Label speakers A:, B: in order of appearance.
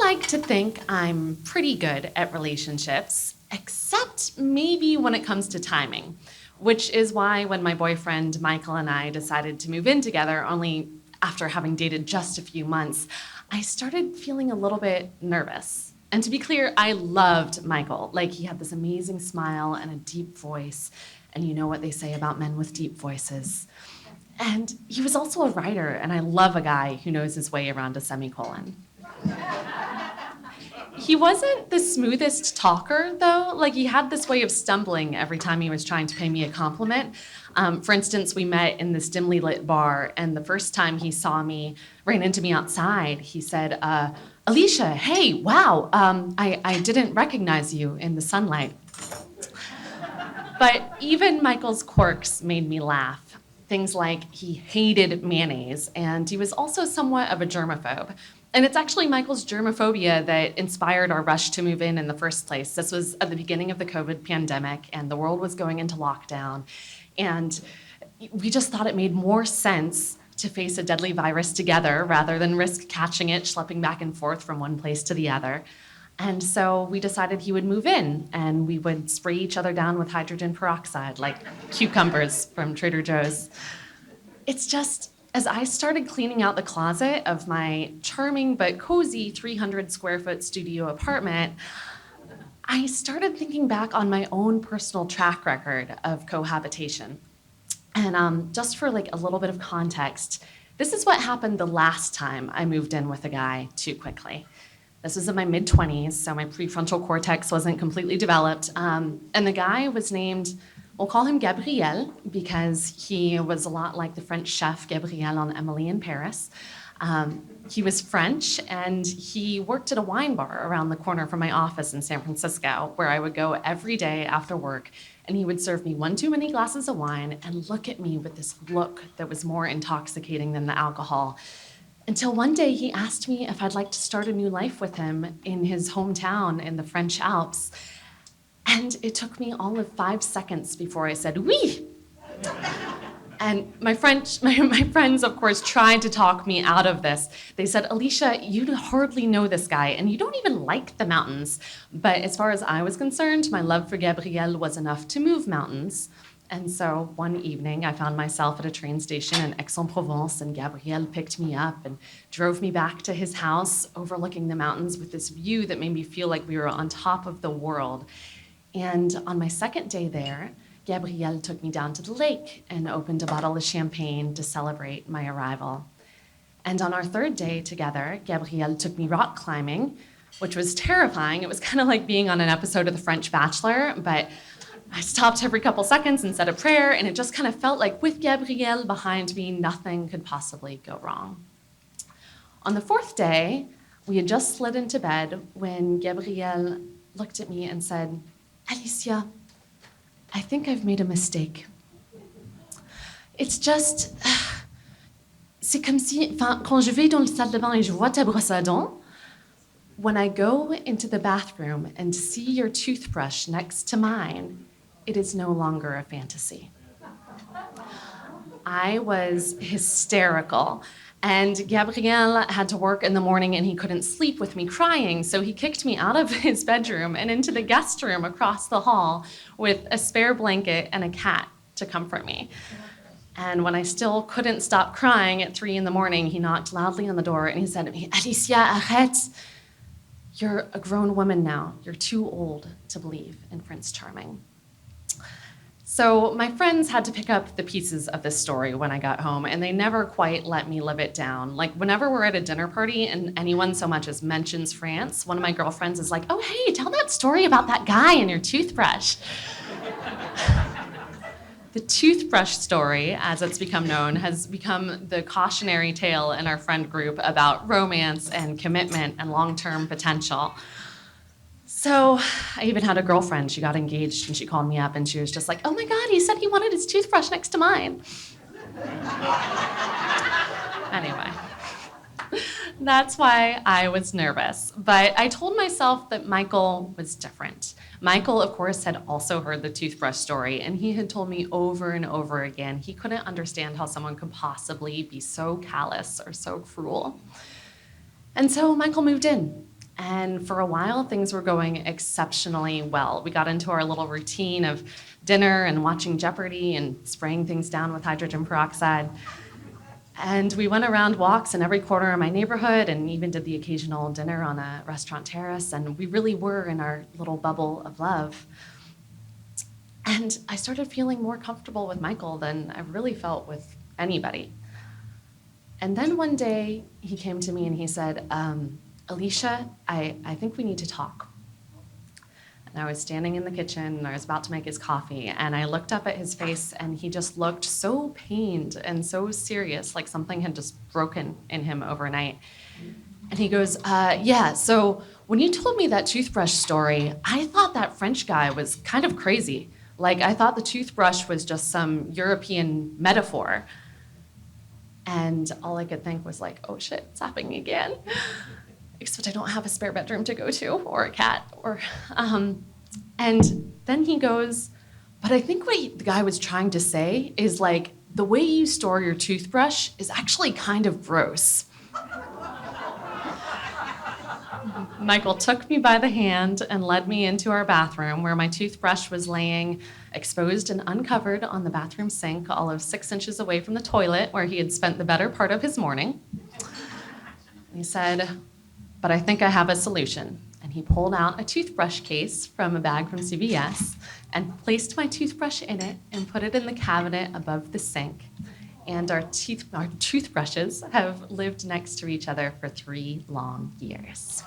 A: like to think I'm pretty good at relationships, except maybe when it comes to timing, which is why when my boyfriend Michael and I decided to move in together, only after having dated just a few months, I started feeling a little bit nervous. And to be clear, I loved Michael. Like, he had this amazing smile and a deep voice. And you know what they say about men with deep voices. And he was also a writer, and I love a guy who knows his way around a semicolon. He wasn't the smoothest talker, though. Like, he had this way of stumbling every time he was trying to pay me a compliment. For instance, we met in this dimly lit bar, and the first time he saw me, ran into me outside, he said, Alicia, hey, wow, I didn't recognize you in the sunlight. But even Michael's quirks made me laugh. Things like he hated mayonnaise, and he was also somewhat of a germaphobe. And it's actually Michael's germophobia that inspired our rush to move in the first place. This was at the beginning of the COVID pandemic, and the world was going into lockdown. And we just thought it made more sense to face a deadly virus together rather than risk catching it schlepping back and forth from one place to the other. And so we decided he would move in, and we would spray each other down with hydrogen peroxide, like cucumbers from Trader Joe's. It's just, as I started cleaning out the closet of my charming but cozy 300 square foot studio apartment, I started thinking back on my own personal track record of cohabitation. And just for like a little bit of context, this is what happened the last time I moved in with a guy too quickly. This was in my mid-20s, so my prefrontal cortex wasn't completely developed. And the guy was named, we'll call him Gabriel, because he was a lot like the French chef Gabriel on Emily in Paris. He was French, and he worked at a wine bar around the corner from my office in San Francisco, where I would go every day after work, and he would serve me one too many glasses of wine and look at me with this look that was more intoxicating than the alcohol. Until one day he asked me if I'd like to start a new life with him in his hometown in the French Alps. And it took me all of 5 seconds before I said, oui. And my friends, of course, tried to talk me out of this. They said, Alicia, you hardly know this guy, and you don't even like the mountains. But as far as I was concerned, my love for Gabriel was enough to move mountains. And so one evening, I found myself at a train station in Aix-en-Provence, and Gabriel picked me up and drove me back to his house overlooking the mountains with this view that made me feel like we were on top of the world. And on my second day there, Gabriel took me down to the lake and opened a bottle of champagne to celebrate my arrival. And on our third day together, Gabriel took me rock climbing, which was terrifying. It was kind of like being on an episode of The French Bachelor, but I stopped every couple seconds and said a prayer, and it just kind of felt like with Gabriel behind me, nothing could possibly go wrong. On the fourth day, we had just slid into bed when Gabriel looked at me and said, Alicia, I think I've made a mistake. It's just, c'est comme si, quand je vais dans la salle de bain et je vois ta brosse à dents, when I go into the bathroom and see your toothbrush next to mine, it is no longer a fantasy. I was hysterical. And Gabriel had to work in the morning and he couldn't sleep with me crying, so he kicked me out of his bedroom and into the guest room across the hall with a spare blanket and a cat to comfort me. And when I still couldn't stop crying at 3 a.m, he knocked loudly on the door and he said to me, Alicia, arrête. You're a grown woman now. You're too old to believe in Prince Charming. So my friends had to pick up the pieces of this story when I got home, and they never quite let me live it down. Like, whenever we're at a dinner party and anyone so much as mentions France, one of my girlfriends is like, oh, hey, tell that story about that guy and your toothbrush. The toothbrush story, as it's become known, has become the cautionary tale in our friend group about romance and commitment and long-term potential. So I even had a girlfriend, she got engaged and she called me up and she was just like, oh my God, he said he wanted his toothbrush next to mine. Anyway, that's why I was nervous. But I told myself that Michael was different. Michael, of course, had also heard the toothbrush story, and he had told me over and over again he couldn't understand how someone could possibly be so callous or so cruel. And so Michael moved in. And for a while, things were going exceptionally well. We got into our little routine of dinner and watching Jeopardy and spraying things down with hydrogen peroxide. And we went around walks in every corner of my neighborhood and even did the occasional dinner on a restaurant terrace. And we really were in our little bubble of love. And I started feeling more comfortable with Michael than I really felt with anybody. And then one day he came to me and he said, Alicia, I think we need to talk. And I was standing in the kitchen and I was about to make his coffee, and I looked up at his face and he just looked so pained and so serious, like something had just broken in him overnight. And he goes, yeah, so when you told me that toothbrush story, I thought that French guy was kind of crazy. Like, I thought the toothbrush was just some European metaphor. And all I could think was like, oh shit, it's happening again. Except I don't have a spare bedroom to go to, or a cat, or, and then he goes, but I think what the guy was trying to say is like, the way you store your toothbrush is actually kind of gross. Michael took me by the hand and led me into our bathroom where my toothbrush was laying exposed and uncovered on the bathroom sink, all of 6 inches away from the toilet where he had spent the better part of his morning. He said, but I think I have a solution. And he pulled out a toothbrush case from a bag from CVS and placed my toothbrush in it and put it in the cabinet above the sink. And our toothbrushes have lived next to each other for 3 long years.